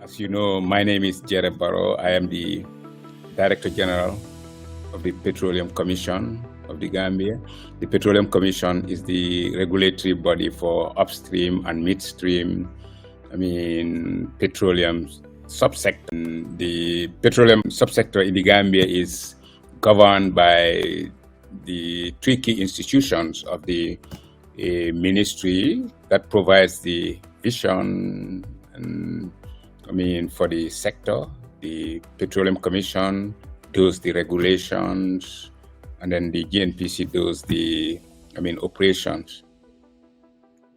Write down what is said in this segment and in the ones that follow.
As you know, my name is Jerreh Barrow. I am the Director General of the Petroleum Commission of the Gambia. The Petroleum Commission is the regulatory body for upstream and midstream, petroleum subsector. The petroleum subsector in the Gambia is governed by the three key institutions of the ministry that provides the vision for the sector. The Petroleum Commission does the regulations, and then the GNPC does the operations.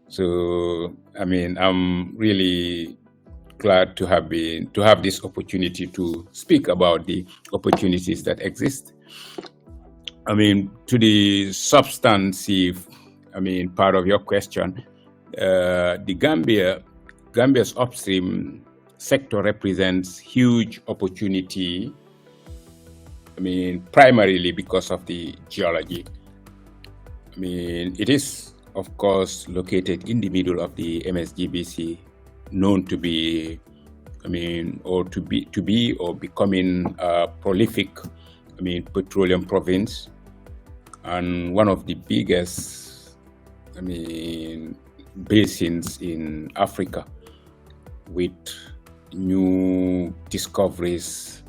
So I'm really glad to have this opportunity to speak about the opportunities that exist. To the substantive part of your question, the Gambia's upstream sector represents huge opportunity, primarily because of the geology. It is, of course, located in the middle of the MSGBC, known to be, or becoming a prolific, petroleum province, and one of the biggest, basins in Africa, with new discoveries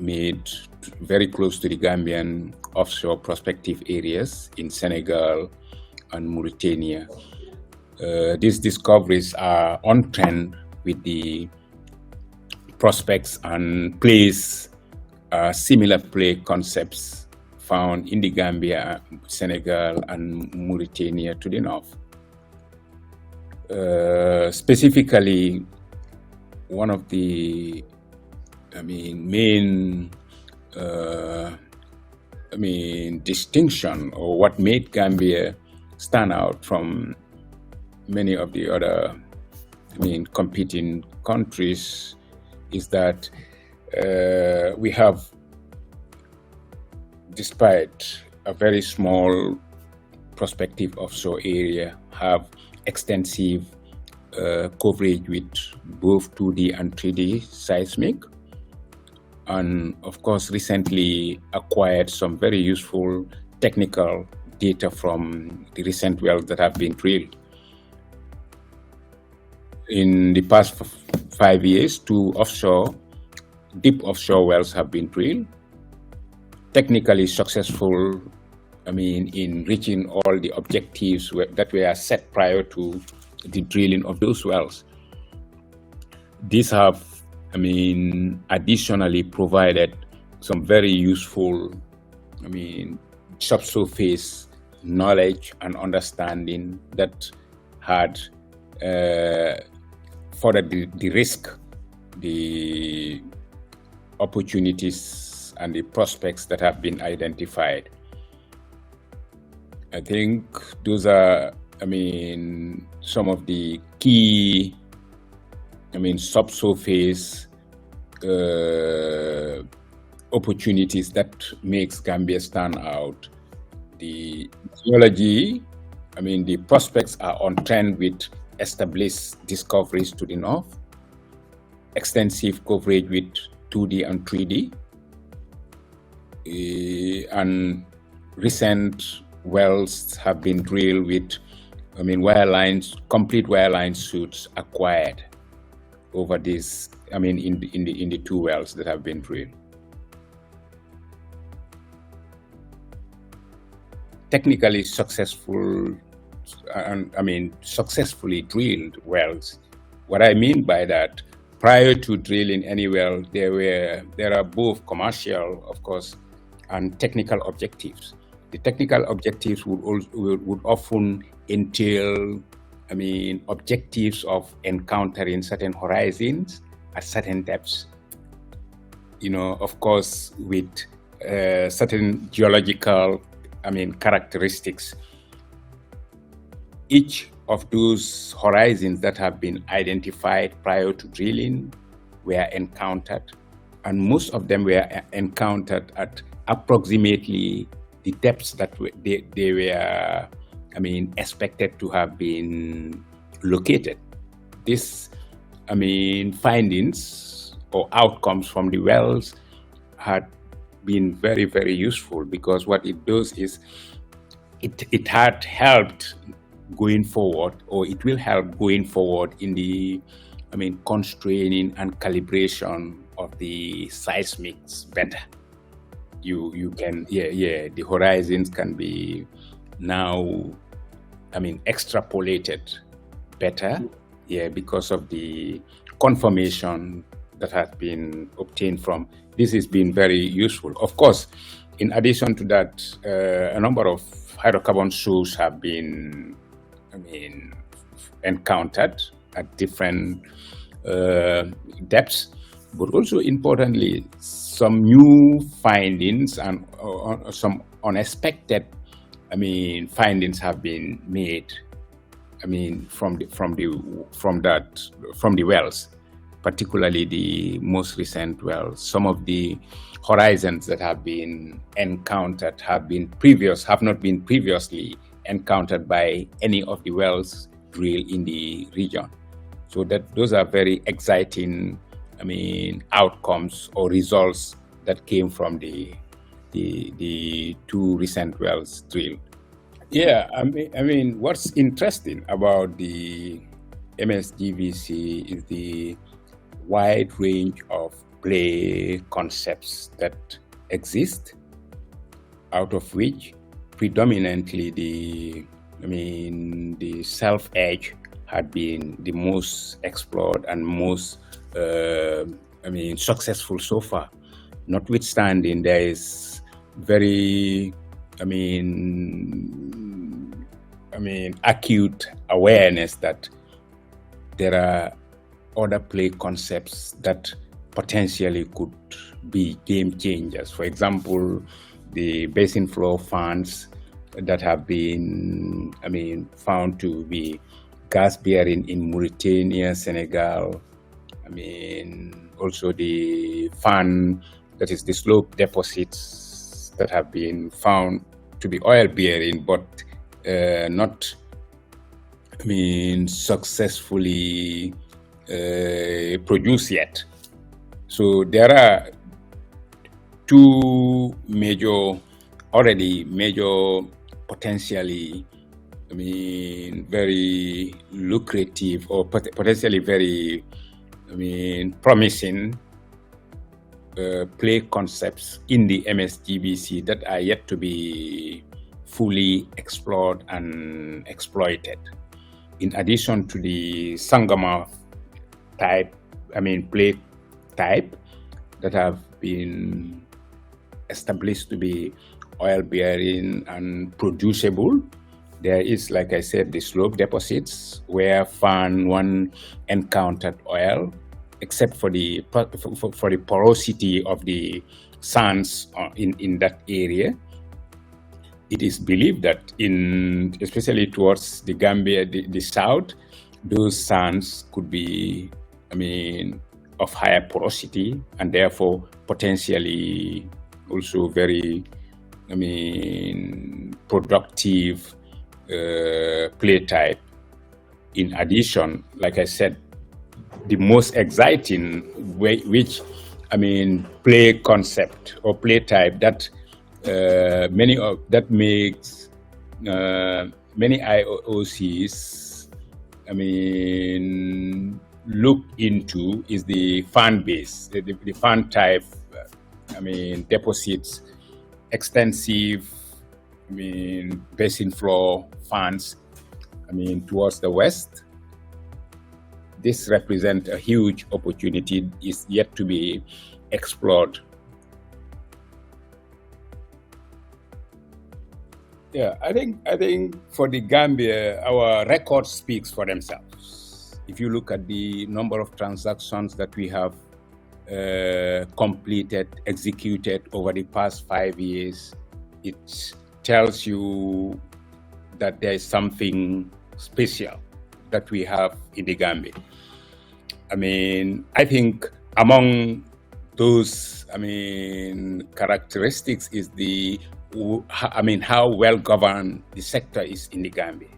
made very close to the Gambian offshore prospective areas in Senegal and Mauritania. These discoveries are on trend with the prospects and plays similar play concepts found in the Gambia, Senegal, and Mauritania to the north. Specifically, one of the main distinction, or what made Gambia stand out from many of the other competing countries, is that we have, despite a very small prospective offshore area, have extensive coverage with both 2D and 3D seismic, and of course recently acquired some very useful technical data from the recent wells that have been drilled. In the past 5 years, 2 deep offshore wells have been drilled, technically successful, in reaching all the objectives that were set prior to the drilling of those wells. These have, additionally provided some very useful, subsurface knowledge and understanding that had further de-risk the opportunities and the prospects that have been identified. I think those are, some of the key, subsurface opportunities that makes Gambia stand out. The geology, the prospects are on trend with established discoveries to the north, extensive coverage with 2D and 3D, and recent wells have been drilled with, complete wireline suits acquired over this, in the 2 wells that have been drilled. Technically successful, successfully drilled wells. What I mean by that, prior to drilling any well, there are both commercial, of course, and technical objectives. The technical objectives would often entail, objectives of encountering certain horizons at certain depths. Of course, with certain geological, characteristics. Each of those horizons that have been identified prior to drilling were encountered, and most of them were encountered at approximately the depths that they were, expected to have been located. This findings or outcomes from the wells had been very, very useful, because what it does is it had helped going forward, or it will help going forward in the constraining and calibration of the seismics better. You can the horizons can be now extrapolated better, because of the confirmation that has been obtained from this. Has been very useful. Of course, in addition to that, a number of hydrocarbon shows have been encountered at different depths, but also importantly, some new findings and some unexpected findings have been made from the wells, particularly the most recent wells. Some of the horizons that have been encountered have not been previously encountered by any of the wells drilled in the region. So those are very exciting outcomes or results that came from the two recent wells drilled. Yeah, what's interesting about the MSGBC is the wide range of play concepts that exist, out of which predominantly the self-edge had been the most explored and most successful so far. Notwithstanding, there is very acute awareness that there are other play concepts that potentially could be game changers. For example, the basin floor fans that have been found to be gas bearing in Mauritania, Senegal. Also the fan, that is the slope deposits that have been found to be oil bearing, but not successfully produced yet. So there are two major potentially very lucrative or potentially very promising play concepts in the MSGBC that are yet to be fully explored and exploited. In addition to the Sangama type, play type that have been established to be oil bearing and producible, there is, like I said, the slope deposits where fan one encountered oil, except for the porosity of the sands in that area. It is believed that especially towards the Gambia, the south, those sands could be, of higher porosity and therefore potentially also very, productive play type. In addition, like I said, the most exciting play concept or play type that makes many IOCs look into is the fan base, the fan type deposits, extensive basin floor fans towards the west. This represents a huge opportunity, is yet to be explored. Yeah, I think for the Gambia, our record speaks for themselves. If you look at the number of transactions that we have completed, executed over the past 5 years, it tells you that there is something special that we have in the Gambia. I think among those, characteristics is how well governed the sector is in the Gambia.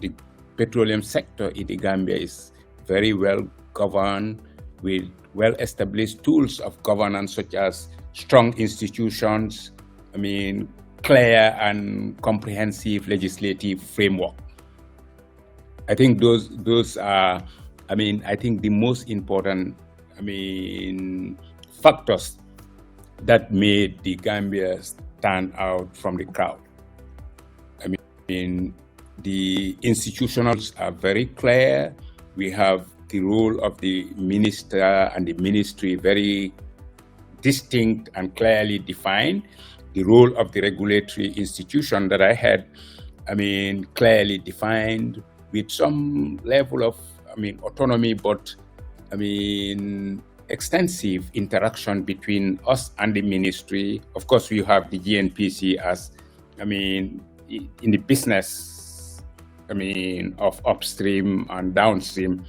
The petroleum sector in the Gambia is very well governed with well-established tools of governance, such as strong institutions, clear and comprehensive legislative framework. I think those are, I think the most important, factors that made the Gambia stand out from the crowd. The institutionals are very clear. We have the role of the minister and the ministry very distinct and clearly defined. The role of the regulatory institution that I had, clearly defined with some level of, autonomy, but, extensive interaction between us and the ministry. Of course, we have the GNPC as, in the business, of upstream and downstream,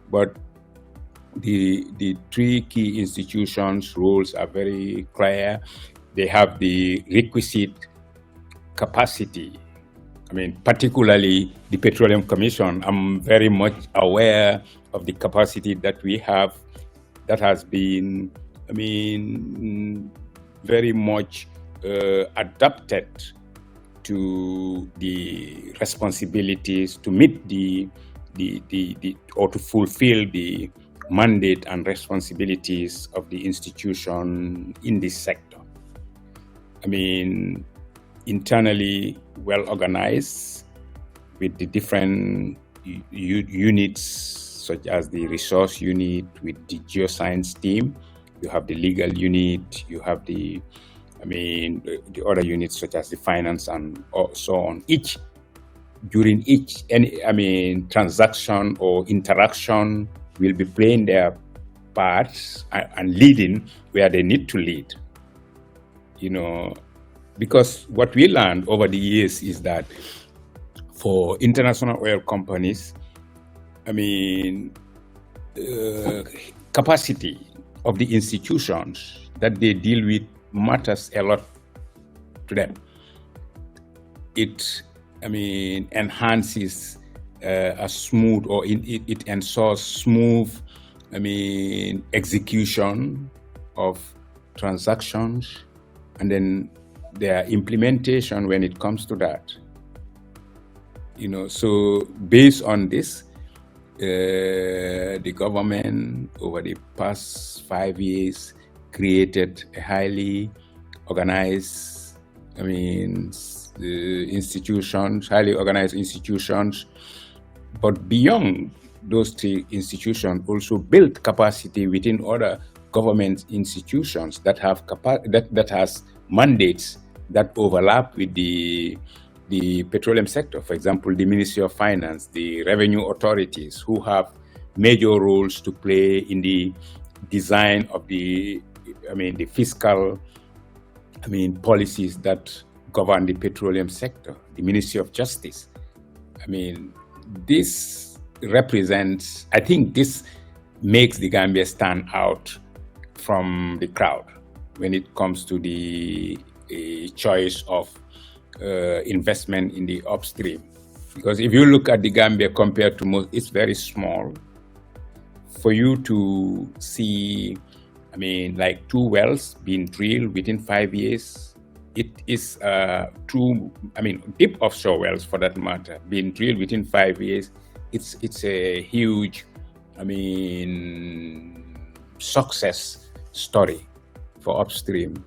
but the three key institutions' roles are very clear. They have the requisite capacity. Particularly the Petroleum Commission. I'm very much aware of the capacity that we have that has been, very much adapted to the responsibilities to meet or to fulfill the mandate and responsibilities of the institution in this sector. Internally well organized with the different units, such as the resource unit with the geoscience team. You have the legal unit, you have the other units such as the finance and so on. During each transaction or interaction will be playing their parts and leading where they need to lead. Because what we learned over the years is that for international oil companies, capacity of the institutions that they deal with matters a lot to them. It, enhances a smooth, or it ensures smooth, execution of transactions, and then their implementation when it comes to that. So based on this, the government over the past 5 years created a highly organized, highly organized institutions, but beyond those three institutions, also built capacity within other government institutions that have that has mandates that overlap with the petroleum sector. For example, the Ministry of Finance, the revenue authorities, who have major roles to play in the design of the fiscal, policies that govern the petroleum sector. The Ministry of Justice. This represents, I think this makes the Gambia stand out from the crowd when it comes to the choice of investment in the upstream. Because if you look at the Gambia compared to most, it's very small. For you to see, like 2 wells being drilled within 5 years, it is deep offshore wells for that matter, being drilled within 5 years, it's a huge, success story for upstream.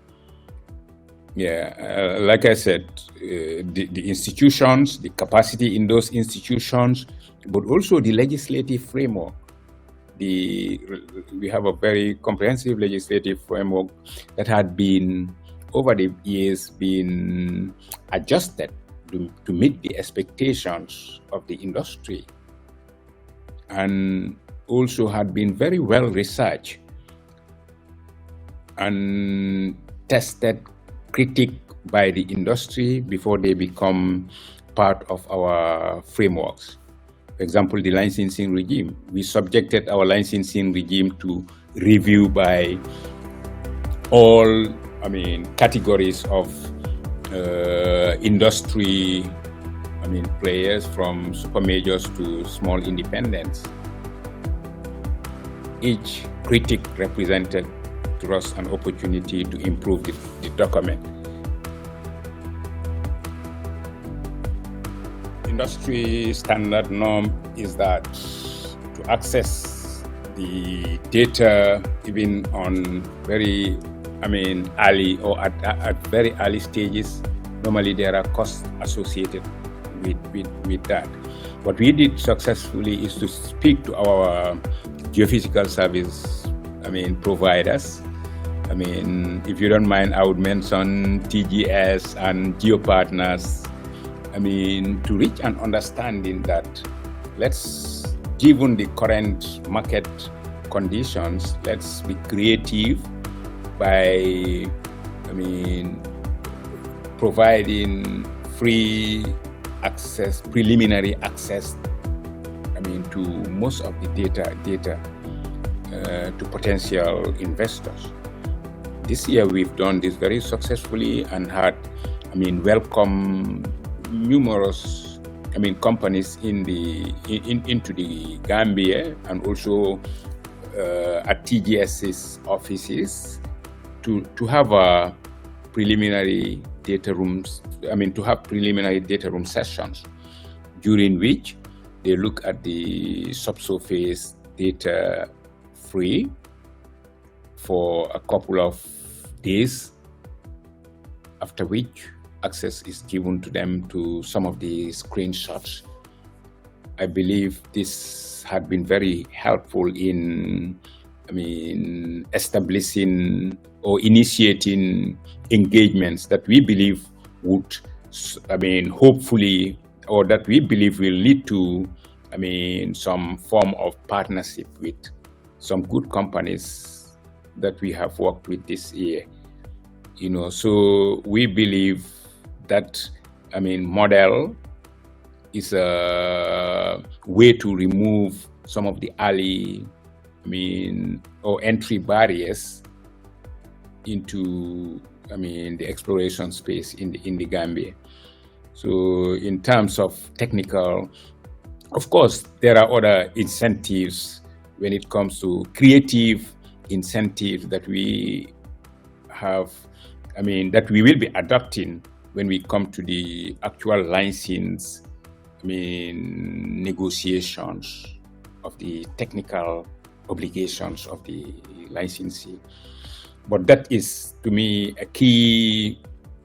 Yeah, like I said, the institutions, the capacity in those institutions, but also the legislative framework. We have a very comprehensive legislative framework that had been, over the years, been adjusted to meet the expectations of the industry, and also had been very well researched and tested, critiqued by the industry before they become part of our frameworks. For example, the licensing regime. We subjected our licensing regime to review by all, categories of industry, players, from super majors to small independents. each critic represented to us an opportunity to improve the document. Industry standard norm is that to access the data even on very, early or at very early stages, normally there are costs associated with that. What we did successfully is to speak to our geophysical service, providers. If you don't mind, I would mention TGS and GeoPartners, to reach an understanding that given the current market conditions, let's be creative by, providing free access, preliminary access, to most of the data to potential investors. This year we've done this very successfully and had, welcome numerous, companies into the Gambia and also at TGS's offices to have a preliminary data rooms, to have preliminary data room sessions during which they look at the subsurface data free for a couple of days, after which access is given to them to some of the screenshots. I believe this had been very helpful in, establishing or initiating engagements that we believe would, hopefully, or that we believe will lead to, some form of partnership with some good companies that we have worked with this year. So we believe that, model is a way to remove some of the early, or entry barriers into, the exploration space in the Gambia. So in terms of technical, of course, there are other incentives when it comes to creative incentives that we have, that we will be adopting when we come to the actual license, negotiations of the technical obligations of the licensee. But that is, to me, a key,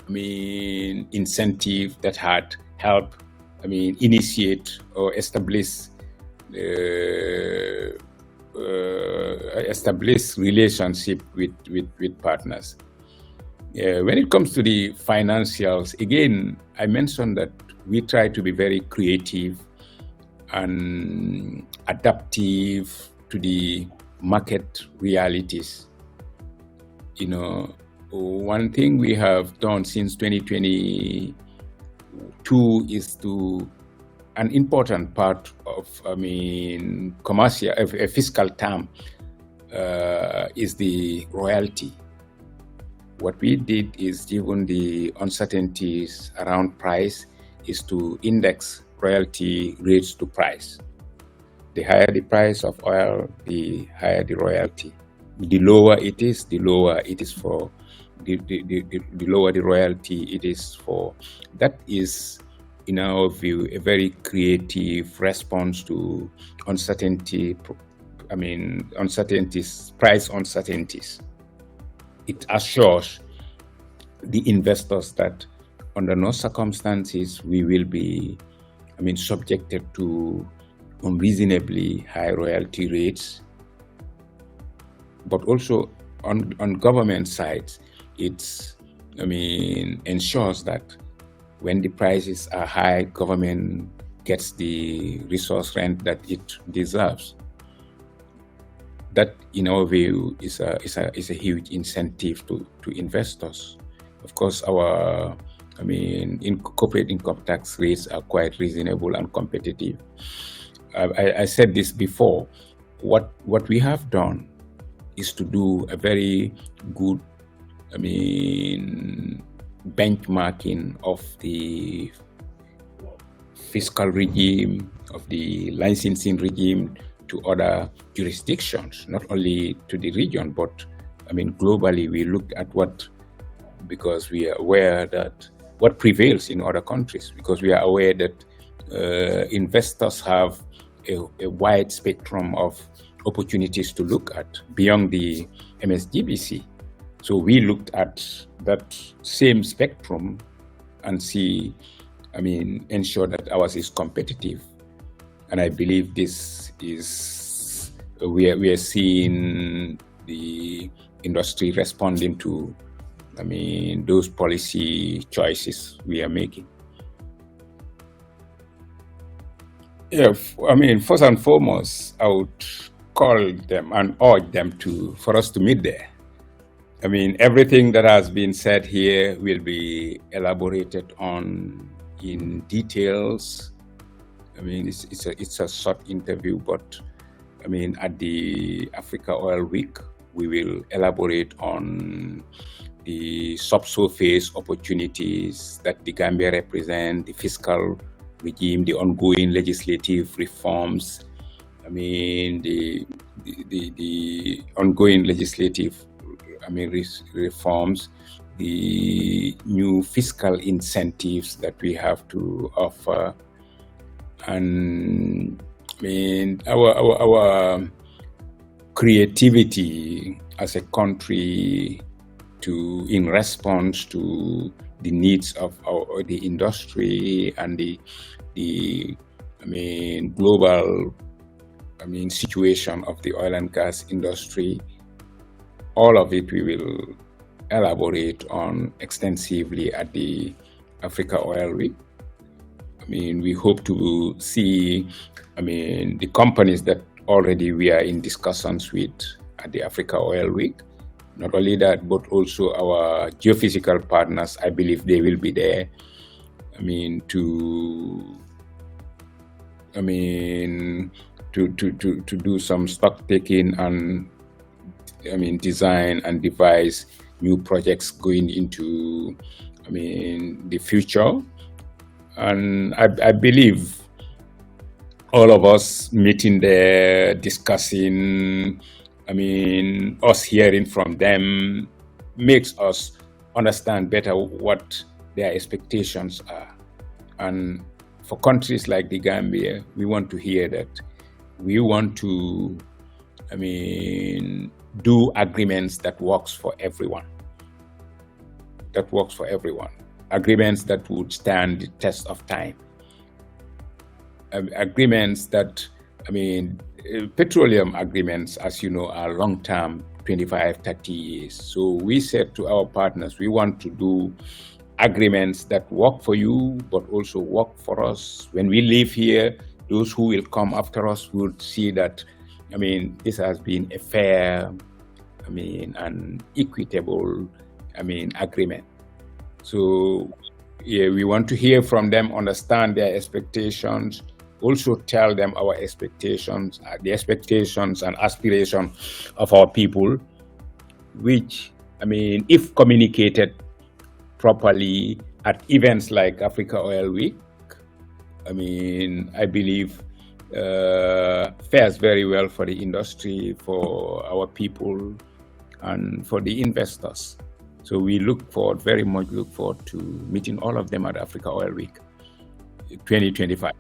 incentive that had helped, initiate or establish relationship with partners. When it comes to the financials, again, I mentioned that we try to be very creative and adaptive to the market realities. One thing we have done since 2022 is an important part of, commercial, a fiscal term, is the royalty. What we did is, given the uncertainties around price, is to index royalty rates to price. The higher the price of oil, the higher the royalty. The lower it is, the lower it is for, the lower the royalty it is for. That is, in our view, a very creative response to uncertainty, uncertainties, price uncertainties. It assures the investors that under no circumstances we will be, subjected to unreasonably high royalty rates. But also on government sides, it's, ensures that when the prices are high, government gets the resource rent that it deserves. That, in our view, is a huge incentive to investors. Of course, our corporate income tax rates are quite reasonable and competitive. I said this before. What we have done is to do a very good, benchmarking of the fiscal regime, of the licensing regime, to other jurisdictions, not only to the region, but globally. We looked at because we are aware that what prevails in other countries, because we are aware that investors have a wide spectrum of opportunities to look at beyond the MSGBC. So we looked at that same spectrum and ensure that ours is competitive. And I believe this is, we are seeing the industry responding to, those policy choices we are making. Yeah, first and foremost, I would call them and urge them for us to meet there. Everything that has been said here will be elaborated on in details. It's a short interview, but at the Africa Oil Week, we will elaborate on the subsurface opportunities that the Gambia represent, the fiscal regime, the ongoing legislative reforms. The ongoing legislative reforms, the new fiscal incentives that we have to offer, and our creativity as a country in response to the needs of the industry and the global situation of the oil and gas industry. All of it we will elaborate on extensively at the Africa Oil Week. We hope to see the companies that already we are in discussions with at the Africa Oil Week. Not only that, but also our geophysical partners. I believe they will be there. To do some stock taking and design and devise new projects going into the future. And I believe all of us meeting there, discussing, us hearing from them makes us understand better what their expectations are. And for countries like the Gambia, we want to hear that. We want to, do agreements that works for everyone. Agreements that would stand the test of time. Agreements that, petroleum agreements, as you know, are long-term, 25, 30 years. So we said to our partners, we want to do agreements that work for you, but also work for us. When we leave here, those who will come after us will see that, this has been a fair, and equitable, agreement. So yeah, we want to hear from them, understand their expectations, also tell them our expectations, the expectations and aspirations of our people, which, if communicated properly at events like Africa Oil Week, I believe fares very well for the industry, for our people, and for the investors. So we very much look forward to meeting all of them at Africa Oil Week 2025.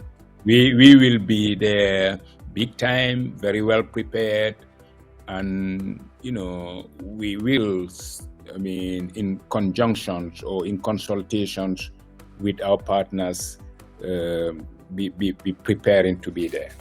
We will be there big time, very well prepared, and we will, in conjunctions or in consultations with our partners, be preparing to be there.